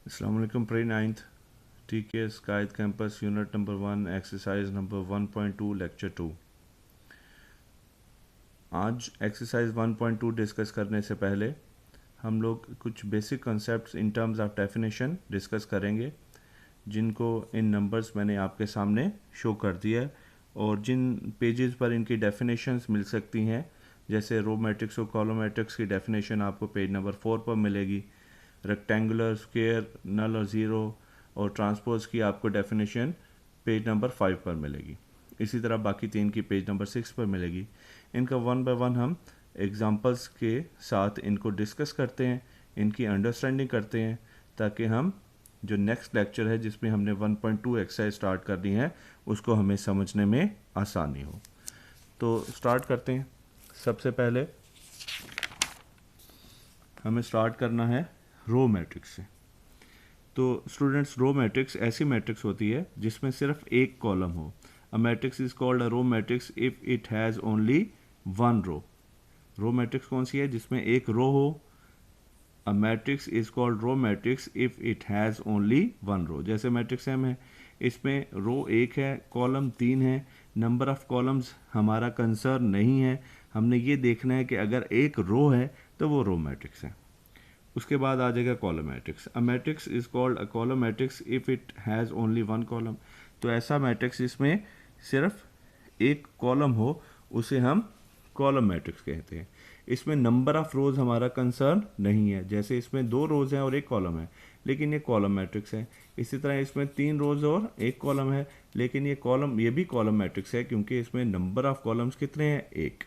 अस्सलाम वालेकुम pre ninth TK स्कायद campus unit number 1 exercise number 1.2 lecture 2। आज एक्सरसाइज 1.2 डिस्कस करने से पहले हम लोग कुछ basic concepts in terms of definition discuss करेंगे, जिनको इन नंबर्स मैंने आपके सामने शो कर दिया है और जिन पेजेस पर इनकी डेफिनेशंस मिल सकती हैं, जैसे रो मैट्रिक्स और कॉलम मैट्रिक्स की डेफिनेशन आपको पेज नंबर 4 पर मिलेगी। रेक्टेंगुलर, स्क्वायर, नल और ज़ीरो और ट्रांसपोज की आपको डेफिनेशन पेज नंबर 5 पर मिलेगी। इसी तरह बाकी तीन की पेज नंबर 6 पर मिलेगी। इनका वन बाय वन हम एग्जांपल्स के साथ इनको डिस्कस करते हैं, इनकी अंडरस्टैंडिंग करते हैं, ताकि हम जो नेक्स्ट लेक्चर है जिसमें हमने 1.2 एक्सरसाइज स्टार्ट करनी है उसको हमें समझने में आसानी हो। तो स्टार्ट करते हैं। सबसे पहले हमें स्टार्ट करना है रो मैट्रिक्स से। तो स्टूडेंट्स, रो मैट्रिक्स ऐसी मैट्रिक्स होती है जिसमें सिर्फ एक कॉलम हो। A matrix is called a row matrix if it has only one row. Row matrix कौन सी है? जिसमें एक रो हो। A matrix is called row matrix if it has only one row. जैसे मैट्रिक्स एम है, इसमें रो एक है, कॉलम तीन है। नंबर ऑफ कॉलम्स हमारा कंसर्न नहीं है, हमने ये देखना है कि अगर एक रो है तो वो रो मैट्रिक्स है। उसके बाद आ जाएगा column matrix. A matrix is called a column matrix if it has only one column. तो ऐसा मैट्रिक्स जिसमें सिर्फ एक कॉलम हो उसे हम कॉलम मैट्रिक्स कहते हैं। इसमें नंबर ऑफ रोज हमारा कंसर्न नहीं है। जैसे इसमें दो रोज हैं और एक कॉलम है, लेकिन ये कॉलम मैट्रिक्स है। इसी तरह इसमें तीन रोज और एक कॉलम है, लेकिन ये भी कॉलम मैट्रिक्स है, क्योंकि इसमें नंबर ऑफ कॉलम्स कितने हैं? एक।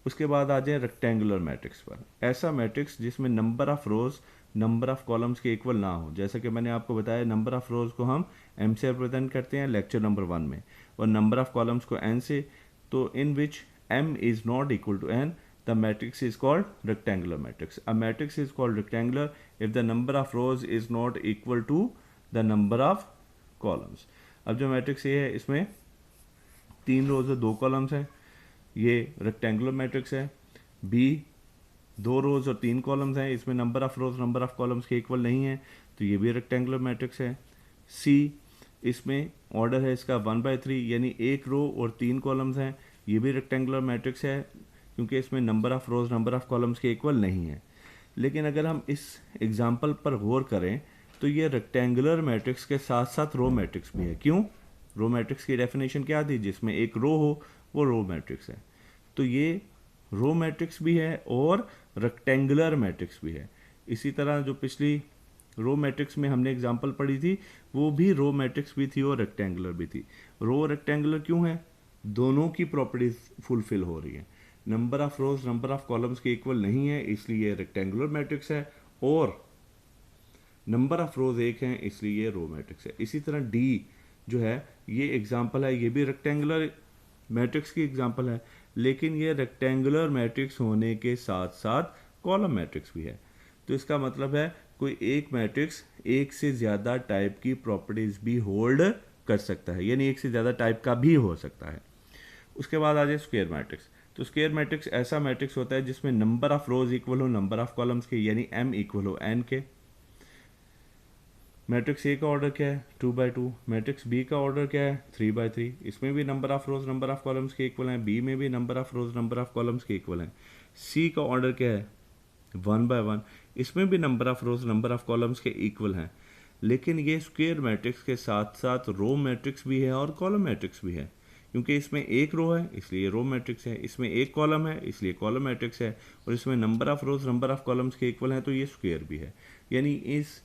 उसके बाद आ जाए रेक्टेंगुलर मैट्रिक्स पर। ऐसा मैट्रिक्स जिसमें number of rose number of columns के इक्वल ना हो। जैसे कि मैंने आपको बताया, नंबर ऑफ रोज को हम m से रिप्रेजेंट करते हैं लेक्चर नंबर 1 में, और नंबर ऑफ कॉलम्स को n से। तो in which m is not equal to n, the matrix is called rectangular matrix. A matrix is called rectangular if the number of rows is not equal to the number of columns. अब जो matrix ये है, इसमें तीन रोज और दो columns हैं, ये रेक्टेंगुलर मैट्रिक्स है। बी दो रोज और तीन कॉलम्स हैं, इसमें number of rose number of columns के इक्वल नहीं है, तो ये भी रेक्टेंगुलर मैट्रिक्स है। सी, इसमें ऑर्डर है इसका 1/3, यानी एक रो और तीन कॉलम्स हैं, ये भी रेक्टेंगुलर मैट्रिक्स है, क्योंकि इसमें number of rose number of columns के इक्वल नहीं है। लेकिन अगर हम इस एग्जाम्पल पर गौर करें तो ये रेक्टेंगुलर मैट्रिक्स के साथ साथ रो मैट्रिक्स भी है। क्यों? रो मैट्रिक्स की डेफिनेशन क्या थी? जिसमें एक रो हो वो रो मैट्रिक्स है। तो ये रो मैट्रिक्स भी है और रेक्टेंगुलर मैट्रिक्स भी है। इसी तरह जो पिछली रो मैट्रिक्स में हमने एग्जांपल पढ़ी थी, वो भी रो मैट्रिक्स भी थी और रेक्टेंगुलर भी थी। रो रेक्टेंगुलर क्यों है? दोनों की प्रॉपर्टीज फुलफिल हो रही है। Number of rose number of columns के इक्वल नहीं है, इसलिए ये रेक्टेंगुलर मैट्रिक्स है, और नंबर ऑफ रोज एक हैं, इसलिए ये रो मैट्रिक्स है। इसी तरह डी जो है, ये एग्जांपल है, ये भी रेक्टेंगुलर मैट्रिक्स की एग्जांपल है, लेकिन ये रेक्टेंगुलर मैट्रिक्स होने के साथ साथ कॉलम मैट्रिक्स भी है। तो इसका मतलब है कोई एक मैट्रिक्स एक से ज़्यादा टाइप की प्रॉपर्टीज भी होल्ड कर सकता है, यानी एक से ज़्यादा टाइप का भी हो सकता है। उसके बाद आ जाए स्क्वायर मैट्रिक्स। तो स्क्वायर मैट्रिक्स ऐसा मैट्रिक्स होता है जिसमें नंबर ऑफ रोज इक्वल हो नंबर ऑफ कॉलम्स के, यानी m इक्वल हो n के। मैट्रिक्स ए का ऑर्डर क्या है? 2/2। मैट्रिक्स बी का ऑर्डर क्या है? 3/3। इसमें भी number of rose number of columns के इक्वल हैं, बी में भी number of rose number of columns के इक्वल हैं। सी का ऑर्डर क्या है? 1/1। इसमें भी number of rose number of columns के इक्वल हैं। लेकिन ये स्क्वायर मैट्रिक्स के साथ साथ रो मैट्रिक्स भी है और कॉलम मैट्रिक्स भी है, क्योंकि इसमें एक रो है इसलिए रो मैट्रिक्स है, इसमें एक कॉलम है इसलिए कॉलम मैट्रिक्स है, और इसमें number of rose number of columns के इक्वल हैं, तो ये स्क्वायर भी है। यानी इस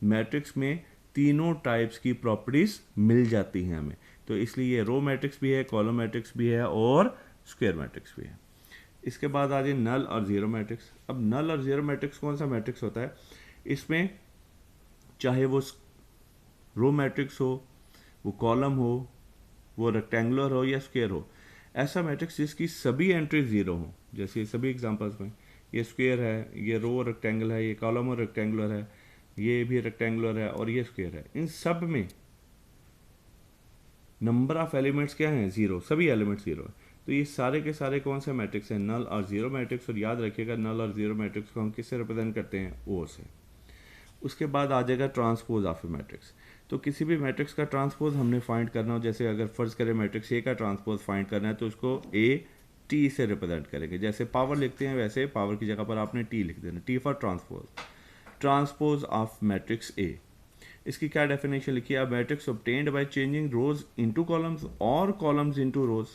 मैट्रिक्स में तीनों टाइप्स की प्रॉपर्टीज मिल जाती हैं हमें। तो इसलिए ये रो मैट्रिक्स भी है, कॉलम मैट्रिक्स भी है और स्क्वायर मैट्रिक्स भी है। इसके बाद आ जाए नल और जीरो मैट्रिक्स। अब नल और जीरो मैट्रिक्स कौन सा मैट्रिक्स होता है? इसमें चाहे वो रो मैट्रिक्स हो, वो कॉलम हो, वो रेक्टेंगुलर हो या स्क्वायर हो, ऐसा मैट्रिक्स जिसकी सभी एंट्री जीरो हो। जैसे सभी एग्जांपल्स में ये स्क्वायर है, ये रो रेक्टेंगल है, ये कॉलम और रेक्टेंगुलर है, ये भी रेक्टेंगुलर है और ये स्क्वायर है। इन सब में नंबर ऑफ एलिमेंट्स क्या हैं? जीरो। सभी एलिमेंट्स जीरो है। तो ये सारे के सारे कौन से मैट्रिक्स हैं? नल और जीरो मैट्रिक्स। और याद रखिएगा, नल और जीरो मैट्रिक्स को हम किससे रिप्रेजेंट करते हैं? ओ से। उसके बाद आ जाएगा ट्रांसपोज ऑफ ए मैट्रिक्स। तो किसी भी मैट्रिक्स का ट्रांसपोज हमने फाइंड करना हो, जैसे अगर फ़र्ज़ करें मैट्रिक्स ए का ट्रांसपोज फाइंड करना है तो उसको ए टी से रिप्रेजेंट करेंगे। जैसे पावर लिखते हैं वैसे पावर की जगह पर आपने टी लिख देना, T for transpose. Transpose of matrix A, इसकी क्या डेफिनेशन लिखी है? Matrix obtained by changing rose into columns और कॉलम्स इनटू रोज।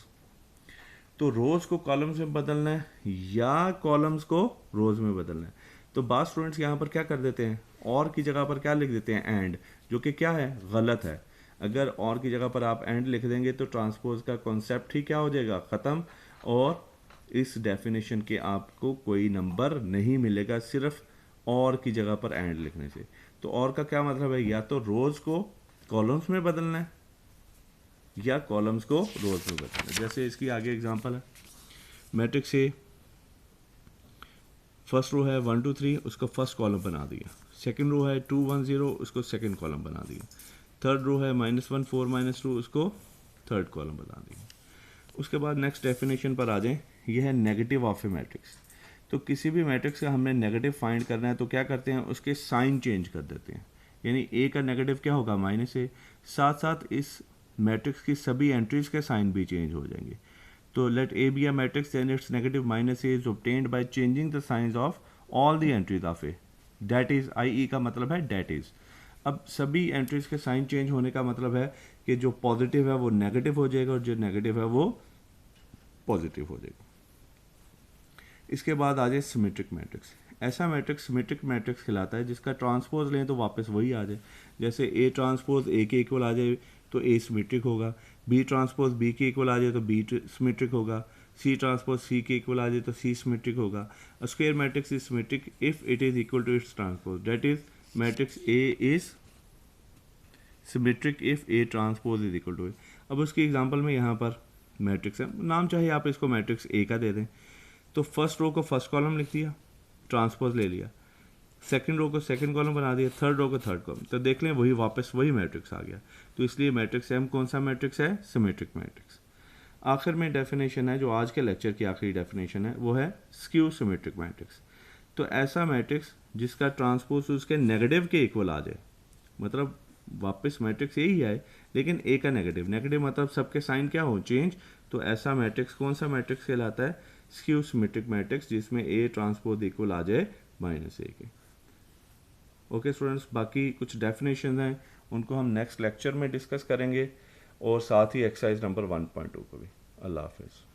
तो रोज को कॉलम्स में बदलना है या कॉलम्स को रोज में बदलना है। तो बात स्टूडेंट्स यहाँ पर क्या कर देते हैं, और की जगह पर क्या लिख देते हैं? एंड, जो कि क्या है? गलत है। अगर और की जगह पर आप एंड लिख देंगे तो ट्रांसपोज का कॉन्सेप्ट ही क्या हो जाएगा? ख़त्म, और इस डेफिनेशन के आपको कोई नंबर नहीं मिलेगा सिर्फ और की जगह पर एंड लिखने से। तो और का क्या मतलब है? या तो रोज को कॉलम्स में बदलना है या कॉलम्स को रोज में बदलना है। जैसे इसकी आगे एग्जांपल है, मैट्रिक्स ए फर्स्ट रो है 1 2 3, उसको फर्स्ट कॉलम बना दिया। सेकंड रो है 2 1 0, उसको सेकंड कॉलम बना दिया। थर्ड रो है -1 4 -2, उसको थर्ड कॉलम बना दिया। उसके बाद नेक्स्ट डेफिनेशन पर आ जाएं, यह है नेगेटिव ऑफ ए मैट्रिक्स। तो किसी भी मैट्रिक्स का हमने नेगेटिव फाइंड करना है तो क्या करते हैं? उसके साइन चेंज कर देते हैं। यानी ए का नेगेटिव क्या होगा? -a। साथ साथ इस मैट्रिक्स की सभी एंट्रीज के साइन भी चेंज हो जाएंगे। तो let A be a matrix then its negative -a is obtained by changing the signs of all the entries of A. That is, i e का मतलब है डेट इज। अब सभी एंट्रीज के साइन चेंज होने का मतलब है कि जो पॉजिटिव है वो नेगेटिव हो जाएगा और जो नेगेटिव है वो पॉजिटिव हो जाएगा। इसके बाद आ जाए सिमेट्रिक मैट्रिक्स। ऐसा मैट्रिक्स सिमेट्रिक मैट्रिक्स कहलाता है जिसका ट्रांसपोज लें तो वापस वही आ जाए। जैसे ए ट्रांसपोज ए के इक्वल आ जाए तो ए सिमेट्रिक होगा, बी ट्रांसपोज बी के इक्वल आ जाए तो बी सिमेट्रिक होगा, सी ट्रांसपोज सी के इक्वल आ जाए तो सी सिमेट्रिक होगा। A square matrix is symmetric if it is equal to its transpose, that is matrix A is symmetric if A transpose is equal to A. अब उसकी example में यहाँ पर मैट्रिक्स है, नाम चाहे आप इसको मैट्रिक्स ए का दे दें। तो फर्स्ट रो को फर्स्ट कॉलम लिख दिया, ट्रांसपोज ले लिया, सेकंड रो को सेकंड कॉलम बना दिया, थर्ड रो को थर्ड कॉलम, तो देख लें वही वापस वही मैट्रिक्स आ गया। तो इसलिए मैट्रिक्स एम कौन सा मैट्रिक्स है? Symmetric matrix. आखिर में डेफिनेशन है, जो आज के लेक्चर की आखिरी डेफिनेशन है, वो है स्क्यू सिमेट्रिक मैट्रिक्स। तो ऐसा मैट्रिक्स जिसका ट्रांसपोज उसके नेगेटिव के इक्वल आ जाए, मतलब वापस मैट्रिक्स यही आए लेकिन ए का नेगेटिव, नेगेटिव मतलब सबके साइन क्या हो? चेंज। तो ऐसा मैट्रिक्स कौन सा मैट्रिक्स कहलाता है? स्क्यू सिमेट्रिक मैट्रिक्स, जिसमें ए ट्रांसपोज इक्वल आ जाए -a के। ओके स्टूडेंट्स, बाकी कुछ डेफिनेशन हैं उनको हम नेक्स्ट लेक्चर में डिस्कस करेंगे और साथ ही एक्सरसाइज नंबर 1.2 को भी। अल्लाह हाफिज़।